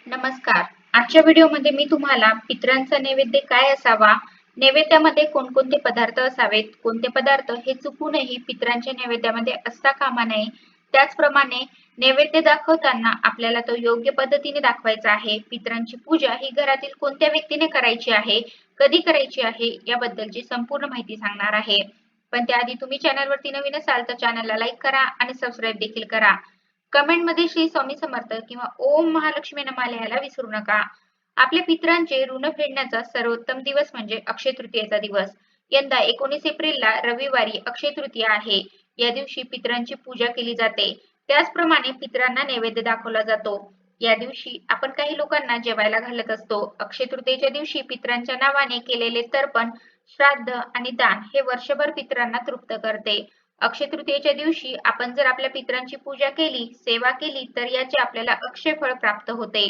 नमस्कार. आजच्या व्हिडिओमध्ये मी तुम्हाला पितरांचा नैवेद्य काय असावा, नैवेद्यामध्ये कोणकोणते पदार्थ असावेत, कोणते पदार्थ हे चुकूनही पितरांच्या नैवेद्यामध्ये असता कामा नये, त्याचप्रमाणे नैवेद्य दाखवताना आपल्याला तो योग्य पद्धतीने दाखवायचा आहे. पितरांची पूजा ही घरातील कोणत्या व्यक्तीने करायची आहे, कधी करायची आहे, याबद्दलची संपूर्ण माहिती सांगणार आहे. पण त्याआधी तुम्ही चॅनलवरती नवीन असाल तर चॅनलला लाईक करा आणि सबस्क्राईब देखील करा. कमेंटमध्ये श्री स्वामी समर्थ किंवा ओम महालक्ष्मी नमः लिहायला विसरू नका. आपल्या पितरांचे ऋण फेडण्याचा सर्वोत्तम दिवस म्हणजे अक्षय तृतीयेचा दिवस. यंदा 19 एप्रिलला रविवारी अक्षय तृतीया आहे. या दिवशी पितरांची पूजा केली जाते. त्याचप्रमाणे पितरांना नैवेद्य दाखवला जातो. या दिवशी आपण काही लोकांना जेवायला घालत असतो. अक्षय तृतीयेच्या दिवशी पितरांच्या नावाने केलेले तर्पण, श्राद्ध आणि दान हे वर्षभर पितरांना तृप्त करते. अक्षय तृतीयेच्या दिवशी आपण जर आपल्या पितरांची पूजा केली, सेवा केली तर याचे आपल्याला अक्षय फळ प्राप्त होते,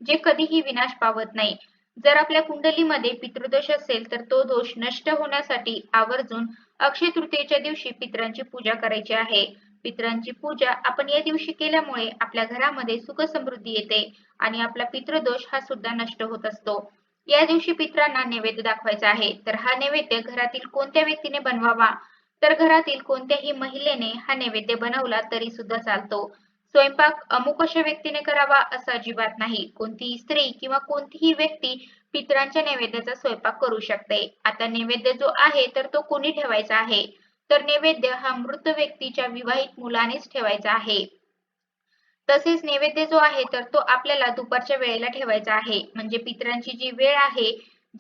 जे कधीही विनाश पावत नाही. जर आपल्या कुंडलीमध्ये पितृदोष असेल तर तो दोष नष्ट होण्यासाठी आवर्जून अक्षय तृतीयेच्या दिवशी पितरांची पूजा करायची आहे. पितरांची पूजा आपण या दिवशी केल्यामुळे आपल्या घरामध्ये सुख समृद्धी येते आणि आपला पितृदोष हा सुद्धा नष्ट होत असतो. या दिवशी पितरांना नैवेद्य दाखवायचा आहे. तर हा नैवेद्य घरातील कोणत्या व्यक्तीने बनवावा, तर घरातील कोणत्याही महिलेने हा नैवेद्य बनवला तरी सुद्धा चालतो. स्वयंपाक अमुक अशा व्यक्तीने करावा असं अजिबात नाही. कोणतीही स्त्री किंवा कोणतीही व्यक्ती पितरांच्या नैवेद्याचा स्वयंपाक करू शकते. आता नैवेद्य जो आहे तर तो कोणी ठेवायचा आहे, तर नैवेद्य हा मृत व्यक्तीच्या विवाहित मुलानेच ठेवायचा आहे. तसेच नैवेद्य जो आहे तर तो आपल्याला दुपारच्या वेळेला ठेवायचा आहे. म्हणजे पितरांची जी वेळ आहे,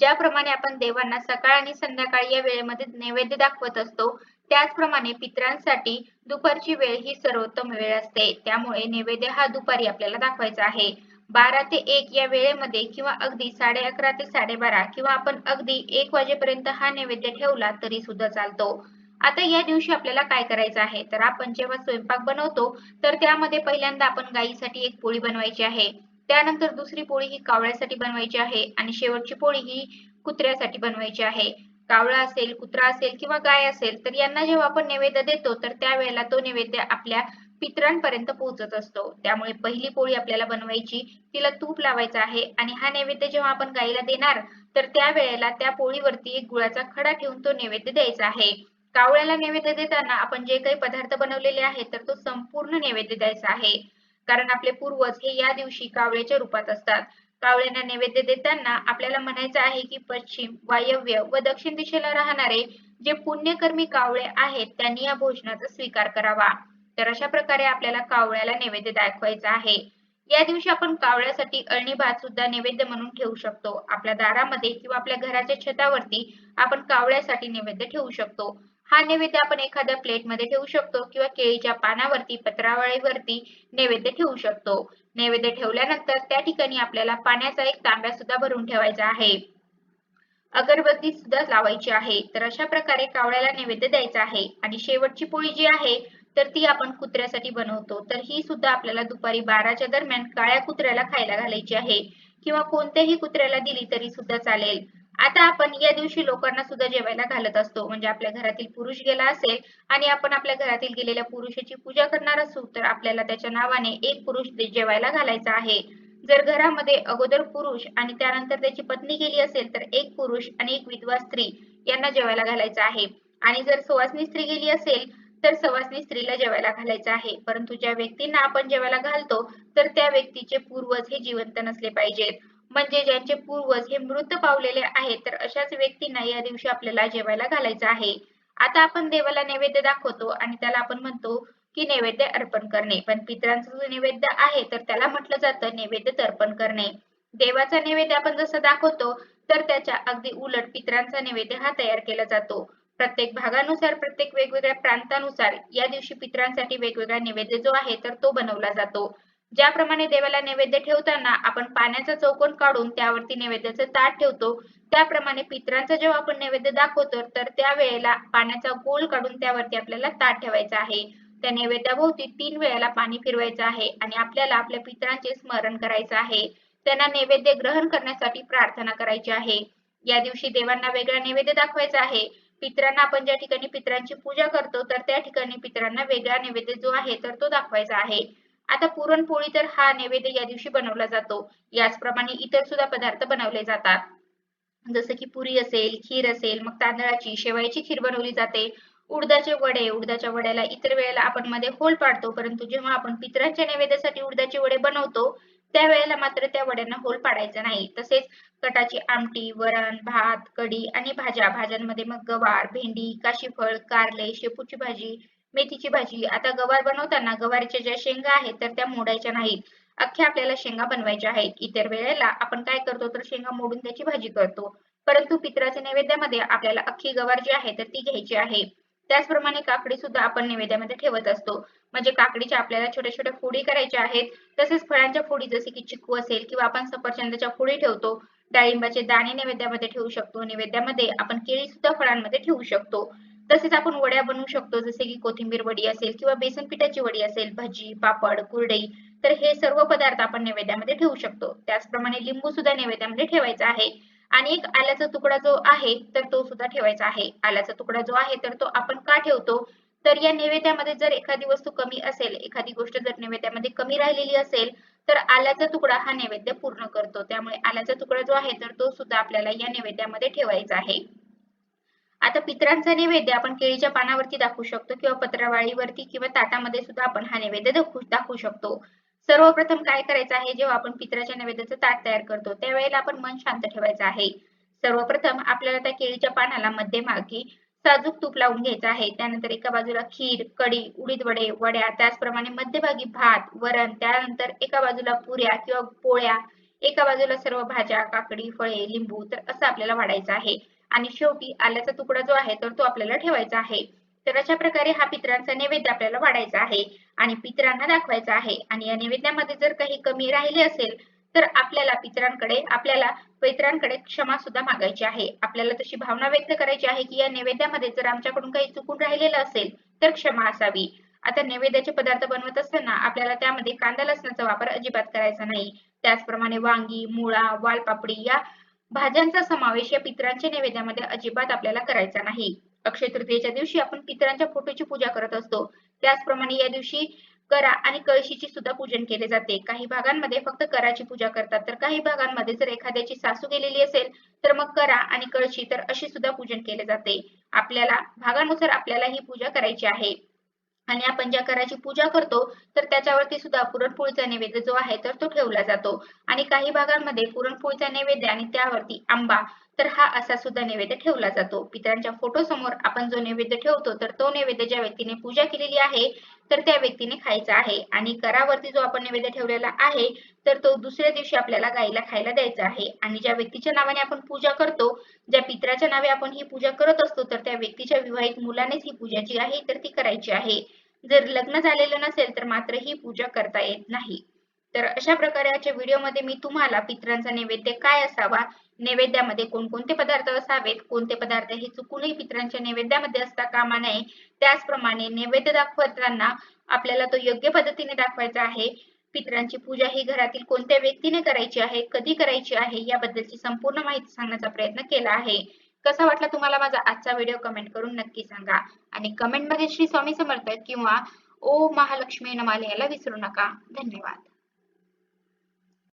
ज्याप्रमाणे आपण देवांना सकाळ आणि संध्याकाळी या वेळेमध्ये नैवेद्य दाखवत असतो, त्याचप्रमाणे पितरांसाठी दुपारची वेळ ही सर्वोत्तम वेळ असते. त्यामुळे नैवेद्य हा दुपारी आपल्याला दाखवायचा आहे. 12 ते 1 या वेळेमध्ये किंवा अगदी 11:30 ते 12:30 किंवा आपण अगदी 1 वाजेपर्यंत हा नैवेद्य ठेवला तरी सुद्धा चालतो. आता या दिवशी आपल्याला काय करायचं आहे, तर आपण जेव्हा स्वयंपाक बनवतो तर त्यामध्ये पहिल्यांदा आपण गायीसाठी एक पोळी बनवायची आहे. त्यानंतर दुसरी पोळी ही कावळ्यासाठी बनवायची आहे आणि शेवटची पोळी ही कुत्र्यासाठी बनवायची आहे. कावळा असेल, कुत्रा असेल किंवा गाय असेल तर यांना जेव्हा आपण नैवेद्य देतो तर त्यावेळेला तो नैवेद्य आपल्या पितरांपर्यंत पोहोचत असतो. त्यामुळे पहिली पोळी आपल्याला बनवायची, तिला तूप लावायचं आहे आणि हा नैवेद्य जेव्हा आपण गायीला देणार तर त्यावेळेला त्या पोळीवरती एक गुळाचा खडा ठेवून तो नैवेद्य द्यायचा आहे. कावळ्याला नैवेद्य देताना आपण जे काही पदार्थ बनवलेले आहेत तर तो संपूर्ण नैवेद्य द्यायचा आहे. कारण आपले पूर्वज हे या दिवशी कावळ्याच्या रूपात असतात. कावळ्यांना नैवेद्य देताना आपल्याला म्हणायचं आहे की पश्चिम, वायव्य व दक्षिण दिशेला राहणारे जे पुण्यकर्मी कावळे आहेत त्यांनी या भोजनाचा स्वीकार करावा. तर अशा प्रकारे आपल्याला कावळ्याला नैवेद्य दाखवायचा आहे. या दिवशी आपण कावळ्यासाठी अळणी भात सुद्धा नैवेद्य म्हणून ठेवू शकतो. आपल्या दारामध्ये किंवा आपल्या घराच्या छतावरती आपण कावळ्यासाठी नैवेद्य ठेवू शकतो. हा नैवेद्य आपण एखाद्या प्लेटमध्ये ठेवू शकतो किंवा केळीच्या पानावरती, पत्रावळीवरती नैवेद्य ठेवू शकतो. नैवेद्य ठेवल्यानंतर त्या ठिकाणी आपल्याला पाण्याचा एक तांब्या सुद्धा भरून ठेवायचा आहे. अगरबत्ती सुद्धा लावायची आहे. तर अशा प्रकारे कावळ्याला नैवेद्य द्यायचा आहे आणि शेवटची पोळी जी आहे तर ती आपण कुत्र्यासाठी बनवतो. तर ही सुद्धा आपल्याला दुपारी 12च्या दरम्यान काळ्या कुत्र्याला खायला घालायची आहे किंवा कोणत्याही कुत्र्याला दिली तरी सुद्धा चालेल. आता आपण या दिवशी लोकांना सुद्धा जेवायला घालत असतो. म्हणजे आपल्या घरातील पुरुष गेला असेल आणि आपण आपल्या घरातील गेलेल्या पुरुषाची पूजा करणार असू तर आपल्याला त्याच्या नावाने एक पुरुष जेवायला घालायचा आहे. जर घरामध्ये अगोदर पुरुष आणि त्यानंतर त्याची पत्नी गेली असेल तर एक पुरुष आणि एक विधवा स्त्री यांना जेवायला घालायचं आहे. आणि जर सुवासिनी स्त्री गेली असेल तर सवासणी स्त्रीला जेवायला घालायचं आहे. परंतु ज्या व्यक्तींना आपण जेवायला घालतो तर त्या व्यक्तीचे पूर्वज हे जिवंत नसले पाहिजेत. म्हणजे ज्यांचे पूर्वज हे मृत पावलेले आहेत तर अशाच व्यक्तींना या दिवशी आपल्याला जेवायला घालायचं आहे. आता आपण देवाला नैवेद्य दाखवतो आणि त्याला आपण म्हणतो की नैवेद्य अर्पण करणे. पण पितरांचा जो नैवेद्य आहे तर त्याला म्हटलं जातं नैवेद्य तर्पण करणे. देवाचा नैवेद्य आपण जसं दाखवतो तर त्याच्या अगदी उलट पितरांचा नैवेद्य हा तयार केला जातो. प्रत्येक भागानुसार, प्रत्येक वेगवेगळ्या प्रांतानुसार या दिवशी पितरांसाठी वेगवेगळा नैवेद्य जो आहे तर तो बनवला जातो. ज्याप्रमाणे देवाला नैवेद्य ठेवताना आपण पाण्याचा चौकोन काढून त्यावरती नैवेद्याचं ताट ठेवतो, त्याप्रमाणे पितरांचा जेव्हा आपण नैवेद्य दाखवतो तर त्यावेळेला पाण्याचा गोल काढून त्यावरती आपल्याला ताट ठेवायचं आहे. त्या नैवेद्याभोवती 3 वेळेला पाणी फिरवायचं आहे आणि आपल्याला आपल्या पितरांचे स्मरण करायचं आहे. त्यांना नैवेद्य ग्रहण करण्यासाठी प्रार्थना करायची आहे. या दिवशी देवांना वेगळा नैवेद्य दाखवायचा आहे. पितरांना आपण ज्या ठिकाणी पितरांची पूजा करतो तर त्या ठिकाणी पितरांना वेगळा नैवेद्य जो आहे तर तो दाखवायचा आहे. आता पुरणपोळी तर हा नैवेद्य या दिवशी बनवला जातो. याचप्रमाणे इतर सुद्धा पदार्थ बनवले जातात. जसं की पुरी असेल, खीर असेल, मग तांदळाची, शेवयाची खीर बनवली जाते. उडदाचे वडे, उडदाच्या वड्याला इतर वेळेला आपण मध्ये होल पाडतो, परंतु जेव्हा आपण पितरांच्या नैवेद्यासाठी उडदाचे वडे बनवतो, त्यावेळेला मात्र त्या वड्यांना होल पाडायचा नाही. तसेच कटाची आमटी, वरण, भात, कढी आणि भाज्या. भाज्यांमध्ये मग गवार, भेंडी, काशीफळ, कारले, शेपूची भाजी, मेथीची भाजी. आता गवार बनवताना गवारीच्या ज्या शेंगा आहेत तर त्या मोडायच्या नाहीत. अख्ख्या आपल्याला शेंगा बनवायच्या आहेत. इतर वेळेला आपण काय करतो तर शेंगा मोडून त्याची भाजी करतो. परंतु पितराच्या नैवेद्यामध्ये आपल्याला अख्खी गवार जी आहे तर ती घ्यायची आहे. त्याचप्रमाणे काकडी सुद्धा आपण नैवेद्यामध्ये ठेवत असतो. म्हणजे काकडीच्या आपल्याला छोट्या छोट्या फोडी करायच्या आहेत. तसेच फळांच्या फोडी जसे की चिक्कू असेल किंवा आपण सफरचंदाच्या फोडी ठेवतो. डाळिंबाचे दाणे नैवेद्यामध्ये ठेवू शकतो. नैवेद्यामध्ये आपण केळी सुद्धा फळांमध्ये ठेवू शकतो. तसेच आपण वड्या बनवू शकतो जसे की कोथिंबीर वडी असेल किंवा बेसन पिठाची वडी असेल, भजी, पापड, कुरडई. तर हे सर्व पदार्थ आपण नैवेद्यामध्ये ठेवू शकतो. त्याचप्रमाणे लिंबू सुद्धा नैवेद्यामध्ये ठेवायचा आहे. आणि एक आल्याचा तुकडा जो आहे तर तो सुद्धा ठेवायचा आहे. आल्याचा तुकडा जो आहे तर तो आपण का ठेवतो तर या नैवेद्यामध्ये जर एखादी वस्तू कमी असेल, एखादी गोष्ट जर नैवेद्यामध्ये कमी राहिलेली असेल तर आल्याचा तुकडा हा नैवेद्य पूर्ण करतो. त्यामुळे आल्याचा तुकडा जो आहे तर तो सुद्धा आपल्याला या नैवेद्यामध्ये ठेवायचा आहे. आता पितरांचा नैवेद्य आपण केळीच्या पानावरती दाखवू शकतो किंवा पत्रावळीवरती किंवा ताटामध्ये सुद्धा आपण हा नैवेद्य दाखवू शकतो. सर्वप्रथम काय करायचं आहे जेव्हा आपण पितराच्या नैवेद्याचं ताट तयार करतो त्यावेळेला आपण मन शांत ठेवायचं आहे. सर्वप्रथम आपल्याला त्या केळीच्या पानाला मध्यभागी साजूक तूप लावून घ्यायचं आहे. त्यानंतर एका बाजूला खीर, कढी, उडीद वडे, वड्या, त्याचप्रमाणे मध्यभागी भात, वरण, त्यानंतर एका बाजूला पुऱ्या किंवा पोळ्या, एका बाजूला सर्व भाज्या, काकडी, फळे, लिंबू तर असं आपल्याला वाढायचं आहे. आणि शेवटी आल्याचा तुकडा जो आहे तर तो आपल्याला ठेवायचा आहे. तर अशा प्रकारे हा पितरांचा नैवेद्य आपल्याला वाढायचा आहे आणि पितरांना दाखवायचा आहे. आणि या नैवेद्यामध्ये जर काही कमी राहिले असेल तर आपल्याला पितरांकडे क्षमा सुद्धा मागायची आहे. आपल्याला तशी भावना व्यक्त करायची आहे की या नैवेद्यामध्ये जर आमच्याकडून काही चुकून राहिलेलं असेल तर क्षमा असावी. आता नैवेद्याचे पदार्थ बनवत असताना आपल्याला त्यामध्ये कांदा लसणाचा वापर अजिबात करायचा नाही. त्याचप्रमाणे वांगी, मुळा, वालपापडी या भाज्यांचा समावेश या पितरांच्या नैवेद्यामध्ये अजिबात आपल्याला करायचा नाही. अक्षय तृतीयेच्या दिवशी आपण पितरांच्या फोटोची पूजा करत असतो. त्याचप्रमाणे या दिवशी करा आणि कळशीची सुद्धा पूजन केले जाते. काही भागांमध्ये फक्त कराची पूजा करतात तर काही भागांमध्ये जर एखाद्याची सासू गेलेली असेल तर मग करा आणि कळशी तर अशी सुद्धा पूजन केले जाते. आपल्याला भागानुसार आपल्याला ही पूजा करायची आहे. आणि आपण ज्या कराची पूजा करतो तर त्याच्यावरती सुद्धा पुरणपोळीचा नैवेद्य जो आहे तर तो ठेवला जातो. आणि काही भागांमध्ये पुरणपोळीचा नैवेद्य आणि त्यावरती आंबा तर हा असा सुद्धा नैवेद्य ठेवला जातो. पितरांच्या फोटो समोर आपण जो नैवेद्य ठेवतो तर तो नैवेद्य ज्या व्यक्तीने पूजा केलेली आहे तर त्या व्यक्तीने खायचा आहे. आणि करावरती जो आपण नैवेद्य ठेवलेला आहे तर तो दुसऱ्या दिवशी आपल्याला गाईला खायला द्यायचा आहे. आणि ज्या व्यक्तीच्या नावाने आपण पूजा करतो, ज्या पितराच्या नावे आपण ही पूजा करत असतो तर त्या व्यक्तीच्या विवाहित मुलानेच ही पूजा जी आहे तर ती करायची आहे. जर लग्न झालेलं नसेल तर मात्र ही पूजा करता येत नाही. तर अशा प्रकारे आजच्या व्हिडिओमध्ये मी तुम्हाला पितरांचा नैवेद्य काय असावा, नैवेद्यामध्ये कोणकोणते पदार्थ असावेत, कोणते पदार्थ हे चुकूनही पितरांच्या नैवेद्यामध्ये असता कामा नये, त्याचप्रमाणे नैवेद्य दाखवताना आपल्याला तो योग्य पद्धतीने दाखवायचा आहे. पितरांची पूजा ही घरातील कोणत्या व्यक्तीने करायची आहे, कधी करायची आहे याबद्दलची संपूर्ण माहिती सांगण्याचा प्रयत्न केला आहे. कसा वाटला तुम्हाला माझा आजचा व्हिडिओ कमेंट करून नक्की सांगा. आणि कमेंटमध्ये श्री स्वामी समर्थ किंवा ओम महालक्ष्मी नमाला यायला विसरू नका. धन्यवाद.